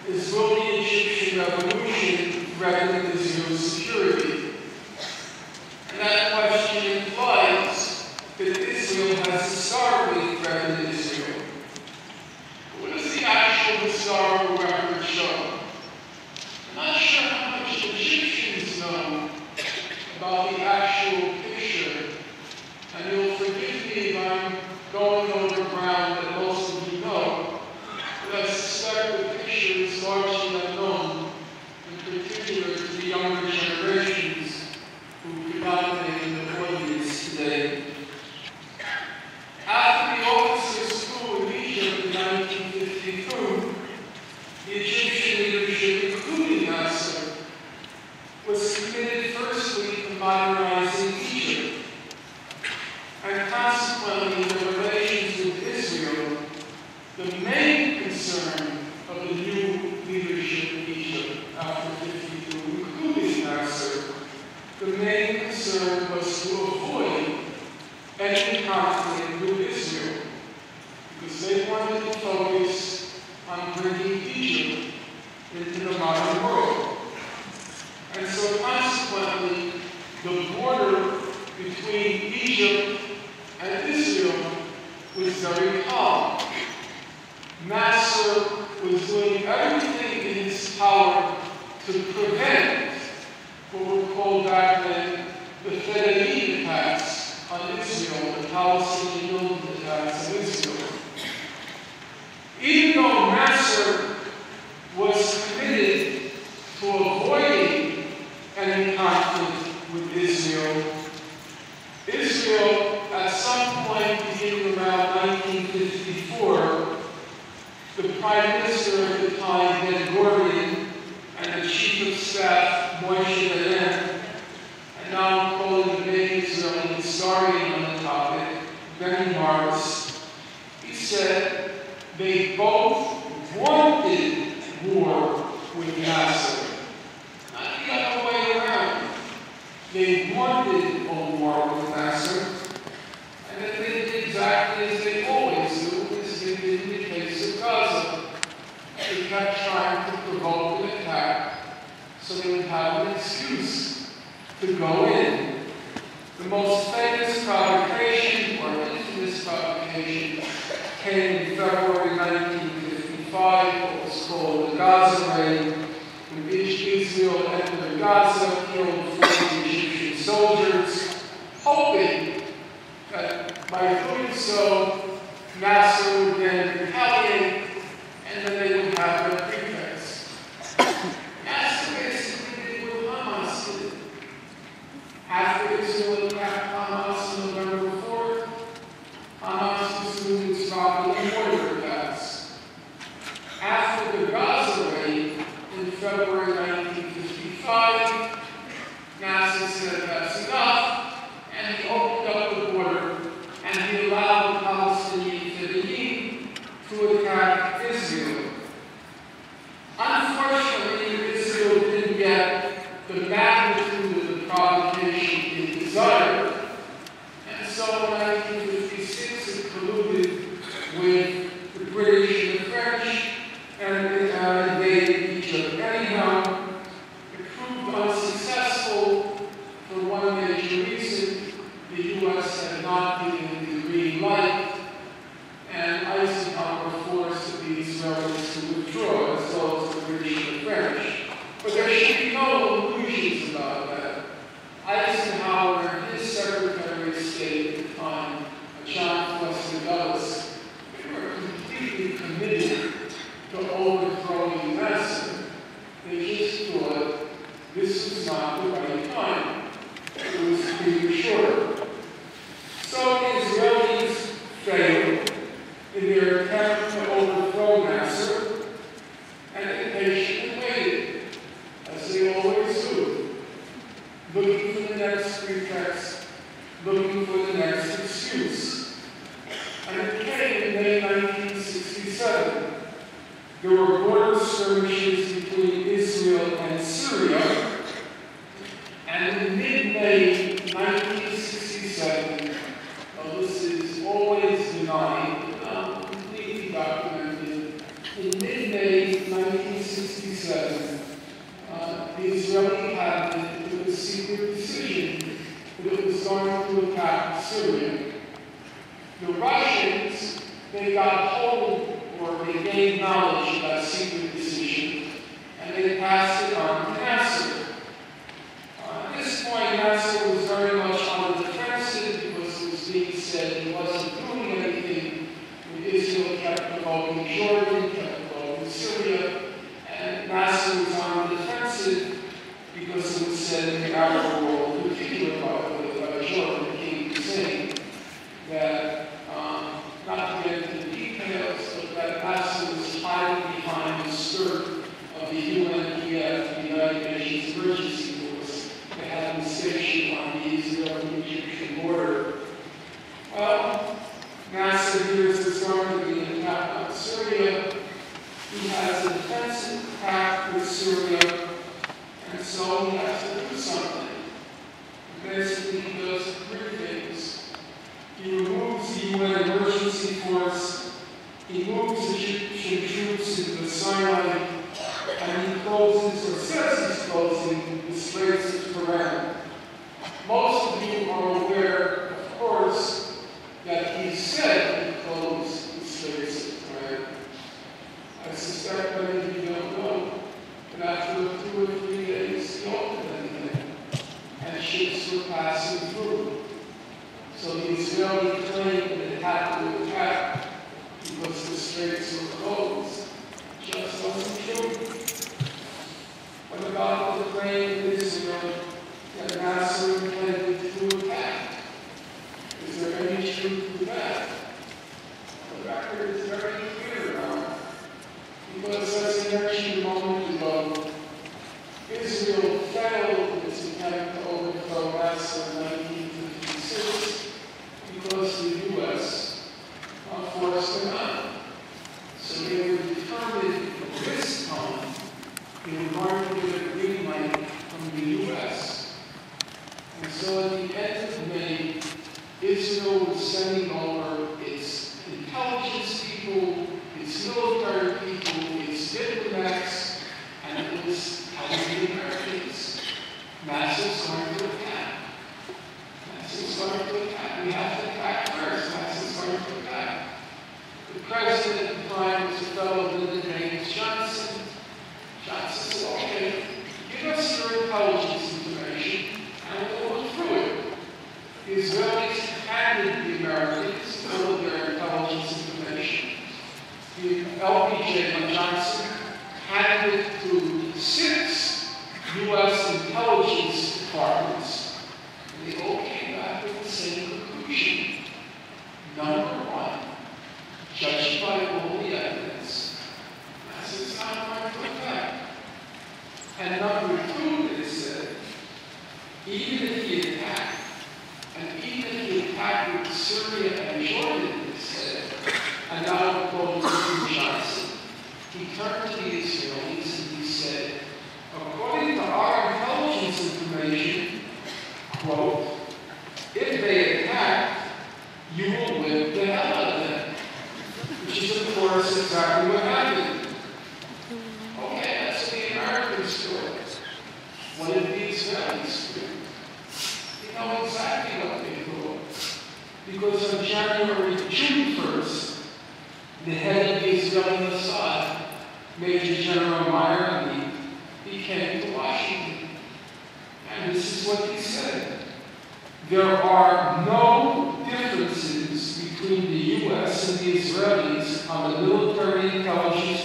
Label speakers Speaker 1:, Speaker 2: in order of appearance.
Speaker 1: is will the Egyptian revolution threaten Israel's security? And that question implies that Israel has historically threatened Israel. What does the actual historical record show? I'm not sure how much Egyptians know about the actual picture, and you'll forgive me if I'm going over ground that most of you know, but I suspect the picture is largely unknown, in particular to the younger generations who predominate in the audience today. After the officers' coup in Egypt in 1952, the Egyptian leadership, including Nasser, was committed firstly to modernizing Egypt, and consequently the relations with Israel, the main concern of the new leadership in Egypt after 1952, including Nasser, the main concern was to avoid any conflict with Israel, because they wanted to focus on bringing Egypt into the modern world. And so consequently, the border between Egypt and Israel was very calm. Nasser was doing everything in his power to prevent what were called back then the Fedayeen attacks on Israel, the Palestinian militant attacks on Israel. Even though Nasser was committed to avoiding any conflict with Israel, Israel, at some point beginning around 1954, the Prime Minister at the time, Ben-Gurion, and the Chief of Staff, Moshe Dayan, and now I'm calling the main Israeli historian on the topic, Benny Morris, he said they both wanted war with Nasser. Not the other way around. They wanted a war with Nasser, and then they did exactly as they always do, as they did in the case of Gaza. They kept trying to provoke an attack so they would have an excuse to go in. The most famous provocation, or infamous provocation, came in February 1955, what was called the Gaza Raid, when Israel entered Gaza, killed 40 Egyptian soldiers, hoping that by doing so, Nasser would then retaliate, and then they would have their pretext. Nasser basically did what Hamas did. After Israel attacked Hamas on November 4th, Hamas resumed its rocket and mortar attacks. After the Gaza raid in February 1955, Nasser said that's enough, and he opened up the border, and he allowed the Palestinian Fedayeen to attack Israel. Unfortunately, Israel didn't get the magnitude of the provocation it desired, and so in 1956 it colluded with the British and the French and invaded Egypt. Anyhow, it proved unsuccessful for one major reason: the U.S. had not given the green light, and Eisenhower forced the Israelis to withdraw, as well as the British and the French. But there should be no illusions about that. Eisenhower and his Secretary of State at the time, John Foster Dulles, they were completely committed to overthrowing Nasser. They just thought this was not the right time. It was premature. So the Israelis failed in their attempt to overthrow Nasser, and they patiently waited, as they always do, looking for the next pretext, looking for the next excuse. And it came in May 1967. There were border skirmishes between Israel and Syria, and in mid-May 1967, this is always denied, completely documented, in mid-May 1967, Israeli cabinet took a secret decision that it was going to attack Syria. The Russians, they got hold, or they gained knowledge of that secret decision, and they passed it on to Nasser. At this point, Nasser was very much on the defensive because it was being said he wasn't doing anything. Israel kept provoking Jordan, kept provoking Syria, and Nasser was on the defensive because it was said in the Arab world, in particular by Jordan, the King Hussein, that, not to get into the details, but that Nasser was hiding behind the skirt of the UNPF, the United Nations Emergency Force, that had been stationed on the Israeli-Egyptian border. Well, Nasser hears there's going to be an attack on Syria. He has a defensive pact with Syria, and so he has to do something. Basically, he does three things. He removes the UN emergency force, he moves Egyptian troops into the Sinai, and he closes, or says he's closing, the Straits of Tiran. Most of you are aware, of course, that he said he closed the Straits of Tiran. I suspect many of you don't know that after 2 or 3 days, he opened them again, and ships were passing through. So the Israeli claim that it had to attack because the straits were closed just wasn't true. What about the claim in Israel that Nasser intended to attack? Is there any truth to that? The record is very clear now. Because as I mentioned a moment ago, Israel failed in its attempt to overthrow Nasser in 1956 because the U.S. forced them out. So they were determined at this time they were going to get a green light from the U.S. And so at the end of May, Israel was sending over its intelligence people, its military people, its diplomats, and it was telling the Americans, Nasser's going to attack. Nasser's going to attack. We have to attack first. Nasser's going to attack. The president at the time was a fellow named Johnson. Johnson said, okay, give us your intelligence information, and we'll look through it. The Israelis handed the Americans all of their intelligence information. The LBJ Johnson handed it to 6 U.S. intelligence departments, and they all came back with the same conclusion. Number 1, judged by all the evidence, Nasser's not going to attack. And number 2, they said, even if he attacked, and even if he attacked with Syria and Jordan, they said, and now quote Johnson, he turned to the Israelis and he said, according to our intelligence information, quote, if they attack, you will whip the hell out of them. Which is, of course, exactly what happened. Okay, that's the American story. What did the Israelis do? You know exactly what they thought. Because on June 1st, the head of the Israeli Mossad, Major General Meyer, he came to Washington. And this is what he said. There are no differences between the U.S. and the Israelis on the military intelligence